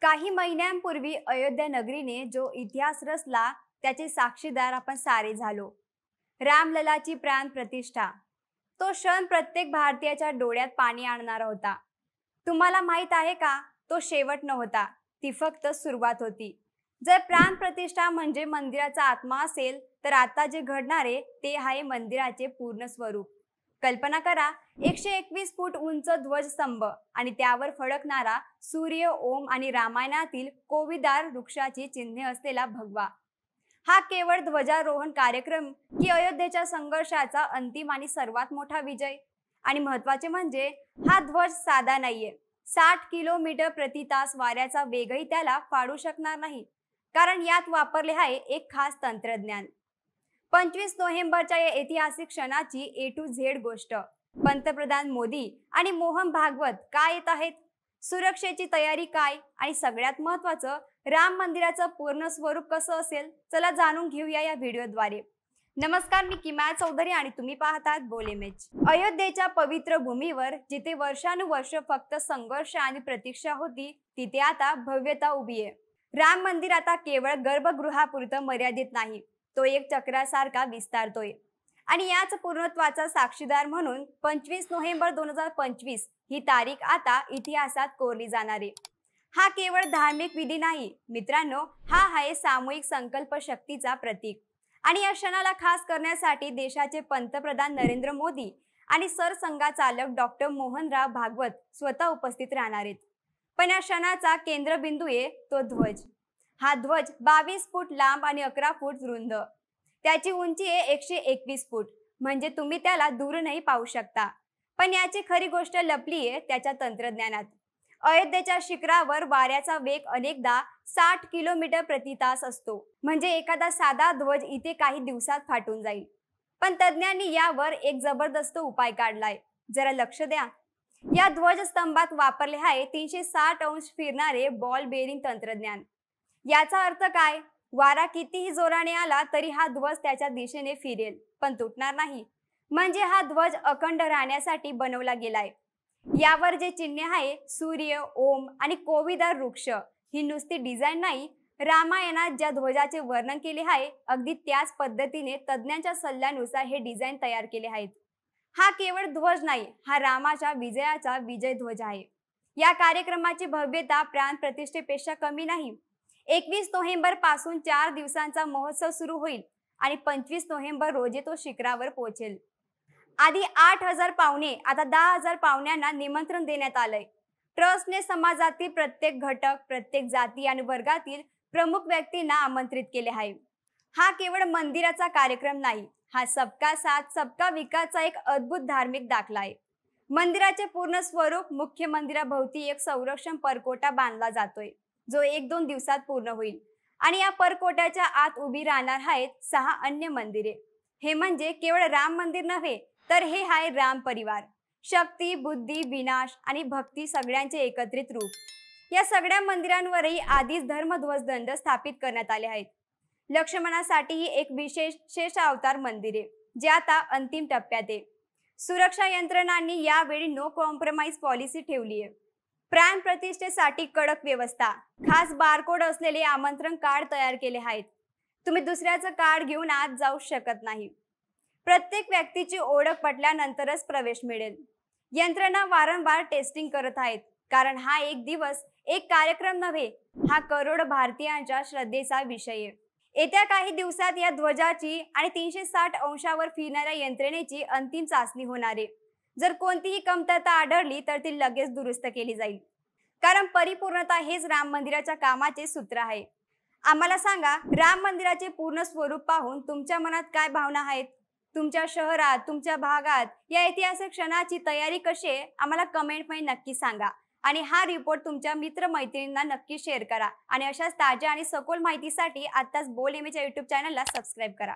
काही महिन्यांपूर्वी अयोध्या नगरीने जो इतिहास रचला त्याचे साक्षीदार आपण सारे झालो. रामललाची प्राण प्रतिष्ठा. तो क्षण प्रत्येक भारतीयाच्या डोळ्यात पाणी आणणारा होता. तुम्हाला माहित आहे का, तो शेवट नव्हता, ती फक्त सुरुवात होती. जर प्राण प्रतिष्ठा म्हणजे मंदिराचा आत्मा असेल तर आता जे घडणारे ते आहे मंदिराचे पूर्ण स्वरूप. कल्पना करा, 121 फूट उंच ध्वजस्तंभ आणि त्यावर फडकणारा सूर्य, ओम आणि रामायणातील कोविदार वृक्षाची चिन्हे असलेला भगवा. हा केवळ ध्वजारोहण कार्यक्रम की अयोध्येच्या संघर्षाचा अंतिम आणि सर्वात मोठा विजय? आणि महत्त्वाचे म्हणजे हा ध्वज साधा नाहीये. 60 किलोमीटर प्रति तास वाऱ्याचा वेगही त्याला फाडू शकणार नाही, कारण यात वापरले आहे एक खास तंत्रज्ञान. 25 नोव्हेंबरच्या या ऐतिहासिक क्षणाची A to Z गोष्ट. पंतप्रधान मोदी आणि मोहन भागवत काय येत आहेत, सुरक्षेची तयारी काय, आणि सगळ्यात महत्त्वाचं राम मंदिराचं पूर्ण स्वरूप कसं असेल, चला जाणून घेऊया या व्हिडिओद्वारे. नमस्कार, मी किमया चौधरी आणि तुम्ही पाहतात बोल इमेज. अयोध्येच्या पवित्र भूमीवर जिथे वर्षानुवर्ष फक्त संघर्ष आणि प्रतीक्षा होती, तिथे आता भव्यता उभी आहे. राम मंदिर आता केवळ गर्भगृहापुरतं मर्यादित नाही, तो एक चक्रासारखा विस्तारतोय. आणि याच पूर्णत्वाचा साक्षीदार म्हणून 25 नोव्हेंबर 2025 ही तारीख आता इतिहासात कोरली जाणार आहे. हा केवळ धार्मिक विधी नाही मित्रांनो, हा आहे सामूहिक संकल्प शक्तीचा प्रतीक. आणि या क्षणाला खास करण्यासाठी देशाचे पंतप्रधान नरेंद्र मोदी आणि सरसंघचालक डॉक्टर मोहनराव भागवत स्वतः उपस्थित राहणार आहेत. पण या क्षणाचा केंद्रबिंदू आहे तो ध्वज. हा ध्वज 22 फूट लांब आणि 11 फूट रुंद. त्याची उंची आहे 121 फूट, म्हणजे तुम्ही त्याला दूरनही पाहू शकता. पण याची खरी गोष्ट लपली आहे त्याच्या तंत्रज्ञानात. अयोध्येच्या शिखरावर वाऱ्याचा वेग अनेकदा 60 किलोमीटर प्रति तास असतो, म्हणजे एखादा साधा ध्वज इथे काही दिवसात फाटून जाईल. पण तज्ज्ञांनी यावर एक जबरदस्त उपाय काढलाय. जरा लक्ष द्या. या ध्वजस्तंभात वापरले आहे 360 अंश फिरणारे बॉल बेरिंग तंत्रज्ञान. याचा अर्थ काय? वारा कितीही जोराने आला तरी हा ध्वज त्याच्या दिशेने फिरेल, पण तुटणार नाही. म्हणजे हा ध्वज अखंड राहण्यासाठी बनवला गेलाय. यावर जे चिन्ह आहे सूर्य, ओम आणि कोविदार वृक्ष, ही नुसती डिझाईन नाही, रामायणात ज्या ध्वजाचे वर्णन केले आहे अगदी त्याच पद्धतीने तज्ज्ञांच्या सल्ल्यानुसार हे डिझाईन तयार केले आहेत. हा केवळ ध्वज नाही, हा रामाच्या विजयाचा विजय ध्वज आहे. या कार्यक्रमाची भव्यता प्राण प्रतिष्ठेपेक्षा कमी नाही. 21 नोव्हेंबर पासून 4 दिवसांचा महोत्सव सुरू होईल आणि 25 नोव्हेंबर रोजी तो शिखरावर पोहोचेल. आधी 8000 पाहुणे, आता 10,000 पाहुण्यांना निमंत्रण देण्यात आलंय. ट्रस्टने समाजातील प्रत्येक घटक, प्रत्येक जाती आणि वर्गातील प्रमुख व्यक्तींना आमंत्रित केले आहे. हा केवळ मंदिराचा कार्यक्रम नाही, हा सबका साथ सबका विकासचा एक अद्भुत धार्मिक दाखला आहे. मंदिराचे पूर्ण स्वरूप मुख्य मंदिराभोवती एक संरक्षण परकोटा बांधला जातोय, जो 1-2 दिवसात पूर्ण होईल. आणि या परकोट्याच्या आत उभी राहणार आहेत 6 अन्य मंदिरे. हे म्हणजे केवळ राम मंदिर नव्हे, तर हे आहे राम परिवार. शक्ती, बुद्धी, विनाश आणि भक्ती सगळ्यांचे एकत्रित रूप. या सगळ्या मंदिरांवरही आधीच धर्मध्वजदंड स्थापित करण्यात आले आहेत. लक्ष्मणासाठीही एक विशेष शेषावतार मंदिर आहे, जे आता अंतिम टप्प्यात आहे. सुरक्षा यंत्रणांनी यावेळी नो कॉम्प्रोमाइज पॉलिसी ठेवली आहे. प्राण प्रतिष्ठेसाठी कडक व्यवस्था, खास बारकोड असलेले आमंत्रण कार्ड तयार केले आहेत. तुम्ही दुसऱ्याचं कार्ड घेऊन आत जाऊ शकत नाही. प्रत्येक व्यक्तीची ओळख पटल्यानंतरच प्रवेश मिळेल. यंत्रणा वारंवार टेस्टिंग करत आहेत, कारण हा एक दिवस, एक कार्यक्रम नव्हे, हा करोड भारतीयांच्या श्रद्धेचा विषय आहे. येत्या काही दिवसात या ध्वजाची आणि 360 अंशावर फिरणाऱ्या यंत्रणेची अंतिम चाचणी होणार आहे. जर कोणतीही कमतरता आढळली तर ती लगेच दुरुस्त केली जाईल, कारण परिपूर्णता हेच राम मंदिराच्या कामाचे सूत्र आहे. आम्हाला सांगा, राम मंदिराचे पूर्ण स्वरूप पाहून तुमच्या मनात काय भावना आहेत? तुमच्या शहरात, तुमच्या भागात या ऐतिहासिक क्षणाची तयारी कशी आहे, आम्हाला कमेंटमध्ये नक्की सांगा. आणि हा रिपोर्ट तुमच्या मित्रमैत्रिणींना नक्की शेअर करा. आणि अशाच ताज्या आणि सखोल माहितीसाठी आत्ताच बोल इमेज या यूट्यूब चॅनलला सबस्क्राईब करा.